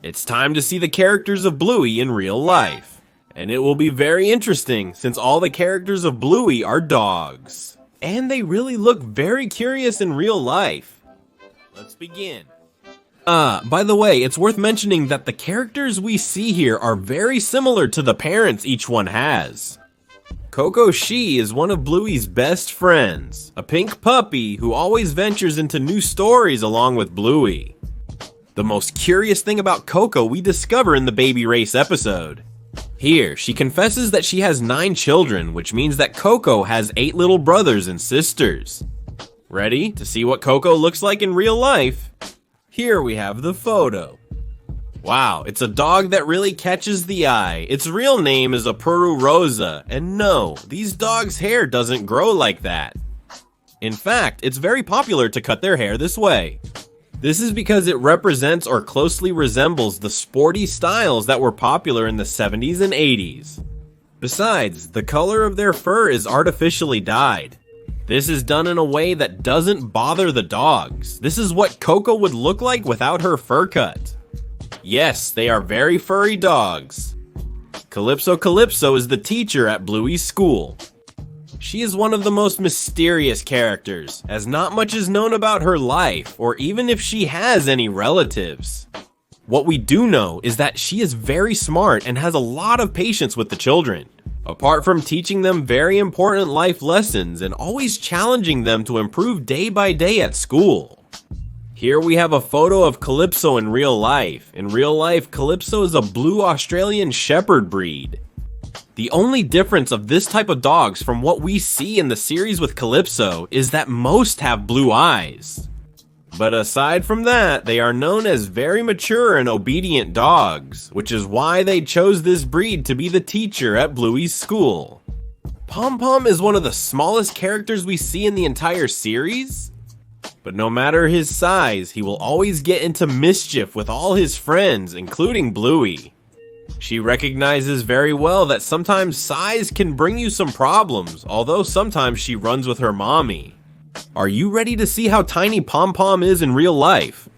It's time to see the characters of Bluey in real life. And it will be very interesting since all the characters of Bluey are dogs. And they really look very curious in real life. Let's begin. By the way, it's worth mentioning that the characters we see here are very similar to the parents each one has. Coco She is one of Bluey's best friends, a pink puppy who always ventures into new stories along with Bluey. The most curious thing about Coco we discover in the Baby Race episode. Here, she confesses that she has 9 children, which means that Coco has 8 little brothers and sisters. Ready to see what Coco looks like in real life? Here we have the photo. Wow, it's a dog that really catches the eye. Its real name is a Peru Rosa, and no, these dogs' hair doesn't grow like that. In fact, it's very popular to cut their hair this way. This is because it represents or closely resembles the sporty styles that were popular in the 70s and 80s. Besides, the color of their fur is artificially dyed. This is done in a way that doesn't bother the dogs. This is what Coco would look like without her fur cut. Yes, they are very furry dogs. Calypso is the teacher at Bluey's school. She is one of the most mysterious characters, as not much is known about her life, or even if she has any relatives. What we do know is that she is very smart and has a lot of patience with the children, apart from teaching them very important life lessons and always challenging them to improve day by day at school. Here we have a photo of Calypso in real life. In real life, Calypso is a blue Australian Shepherd breed. The only difference of this type of dogs from what we see in the series with Calypso is that most have blue eyes. But aside from that, they are known as very mature and obedient dogs, which is why they chose this breed to be the teacher at Bluey's school. Pom Pom is one of the smallest characters we see in the entire series. But no matter his size, he will always get into mischief with all his friends, including Bluey. She recognizes very well that sometimes size can bring you some problems, although sometimes she runs with her mommy. Are you ready to see how tiny Pom Pom is in real life?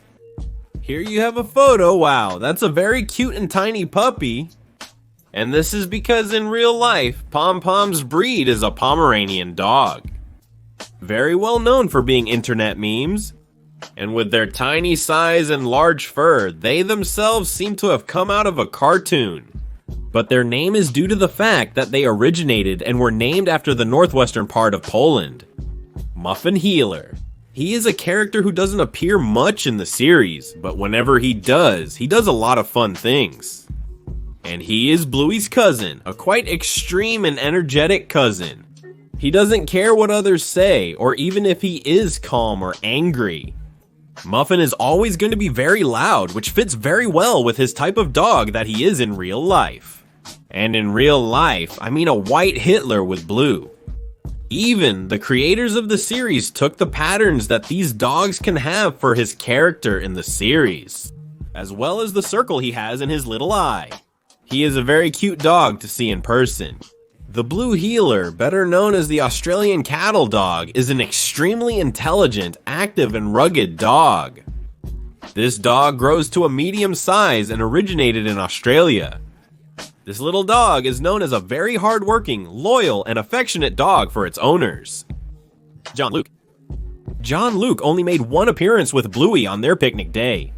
Here you have a photo. Wow, that's a very cute and tiny puppy. And this is because in real life, Pom Pom's breed is a Pomeranian dog. Very well known for being internet memes. And with their tiny size and large fur, they themselves seem to have come out of a cartoon. But their name is due to the fact that they originated and were named after the northwestern part of Poland. Muffin Healer. He is a character who doesn't appear much in the series, but whenever he does a lot of fun things. And he is Bluey's cousin, a quite extreme and energetic cousin. He doesn't care what others say, or even if he is calm or angry. Muffin is always going to be very loud, which fits very well with his type of dog that he is in real life. And in real life, I mean a white Hitler with blue. Even the creators of the series took the patterns that these dogs can have for his character in the series, as well as the circle he has in his little eye. He is a very cute dog to see in person. The Blue Heeler, better known as the Australian Cattle Dog, is an extremely intelligent, active, and rugged dog. This dog grows to a medium size and originated in Australia. This little dog is known as a very hardworking, loyal, and affectionate dog for its owners. John Luke. John Luke only made one appearance with Bluey on their picnic day.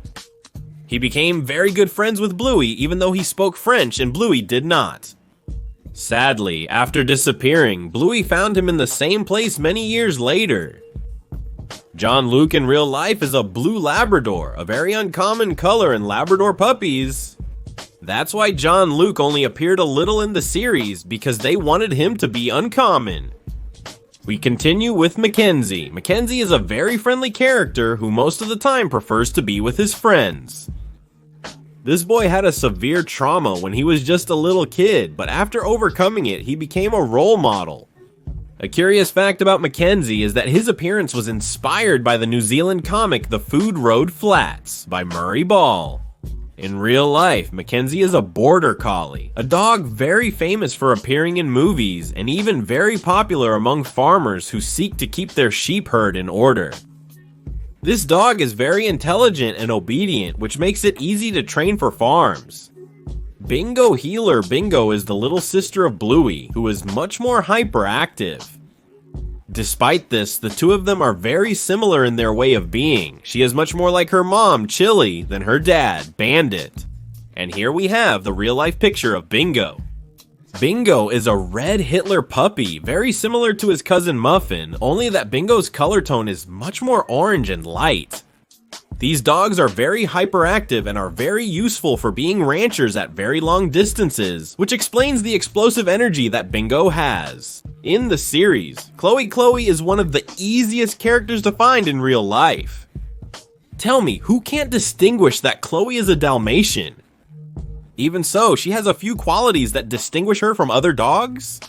He became very good friends with Bluey even though he spoke French and Bluey did not. Sadly, after disappearing, Bluey found him in the same place many years later. John Luke in real life is a blue Labrador, a very uncommon color in Labrador puppies. That's why John Luke only appeared a little in the series, because they wanted him to be uncommon. We continue with Mackenzie. Mackenzie is a very friendly character who most of the time prefers to be with his friends. This boy had a severe trauma when he was just a little kid, but after overcoming it, he became a role model. A curious fact about Mackenzie is that his appearance was inspired by the New Zealand comic The Food Road Flats by Murray Ball. In real life, Mackenzie is a border collie, a dog very famous for appearing in movies and even very popular among farmers who seek to keep their sheep herd in order. This dog is very intelligent and obedient, which makes it easy to train for farms. Bingo Healer Bingo is the little sister of Bluey, who is much more hyperactive. Despite this, the two of them are very similar in their way of being. She is much more like her mom, Chili, than her dad, Bandit. And here we have the real-life picture of Bingo. Bingo is a red Hitler puppy, very similar to his cousin Muffin, only that Bingo's color tone is much more orange and light. These dogs are very hyperactive and are very useful for being ranchers at very long distances, which explains the explosive energy that Bingo has. In the series, Chloe is one of the easiest characters to find in real life. Tell me, who can't distinguish that Chloe is a Dalmatian? Even so, she has a few qualities that distinguish her from other dogs.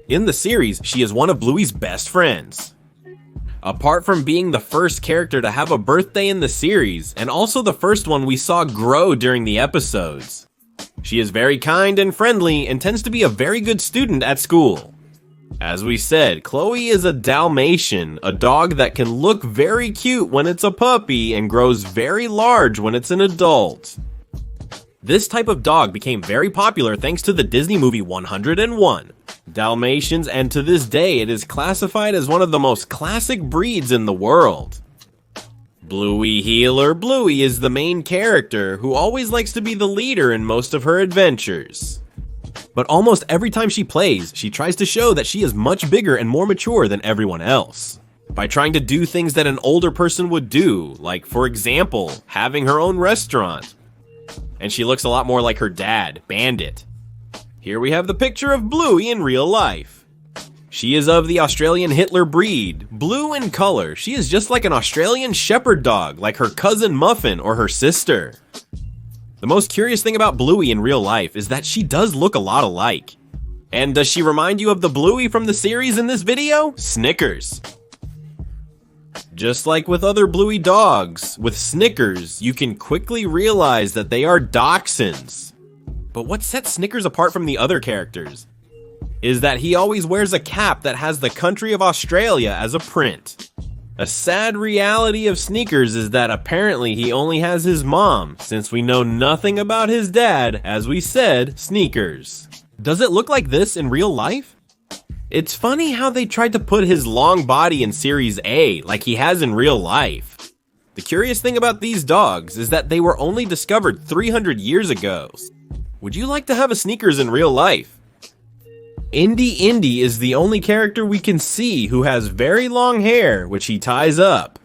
In the series, she is one of Bluey's best friends. Apart from being the first character to have a birthday in the series, and also the first one we saw grow during the episodes. She is very kind and friendly and tends to be a very good student at school. As we said, Chloe is a Dalmatian, a dog that can look very cute when it's a puppy and grows very large when it's an adult. This type of dog became very popular thanks to the Disney movie 101 Dalmatians, and to this day it is classified as one of the most classic breeds in the world. Bluey Healer Bluey is the main character who always likes to be the leader in most of her adventures. But almost every time she plays, she tries to show that she is much bigger and more mature than everyone else. By trying to do things that an older person would do, like for example, having her own restaurant. And she looks a lot more like her dad, Bandit. Here we have the picture of Bluey in real life. She is of the Australian Hitler breed, blue in color. She is just like an Australian shepherd dog, like her cousin Muffin or her sister. The most curious thing about Bluey in real life is that she does look a lot alike. And does she remind you of the Bluey from the series in this video? Snickers. Just like with other Bluey dogs, with Snickers, you can quickly realize that they are dachshunds. But what sets Snickers apart from the other characters is that he always wears a cap that has the country of Australia as a print. A sad reality of Snickers is that apparently he only has his mom, since we know nothing about his dad, as we said, Sneakers. Does it look like this in real life? It's funny how they tried to put his long body in Series A, like he has in real life. The curious thing about these dogs is that they were only discovered 300 years ago. Would you like to have a Sneakers in real life? Indy is the only character we can see who has very long hair, which he ties up.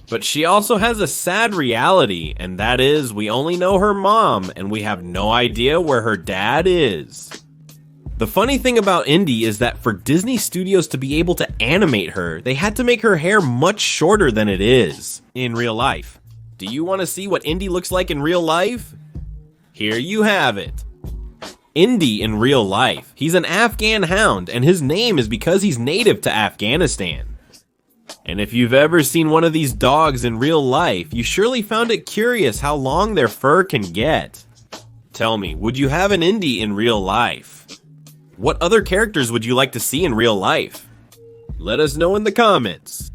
But she also has a sad reality, and that is we only know her mom, and we have no idea where her dad is. The funny thing about Indy is that for Disney Studios to be able to animate her, they had to make her hair much shorter than it is in real life. Do you want to see what Indy looks like in real life? Here you have it. Indy in real life. He's an Afghan hound, and his name is because he's native to Afghanistan. And if you've ever seen one of these dogs in real life, you surely found it curious how long their fur can get. Tell me, would you have an Indy in real life? What other characters would you like to see in real life? Let us know in the comments.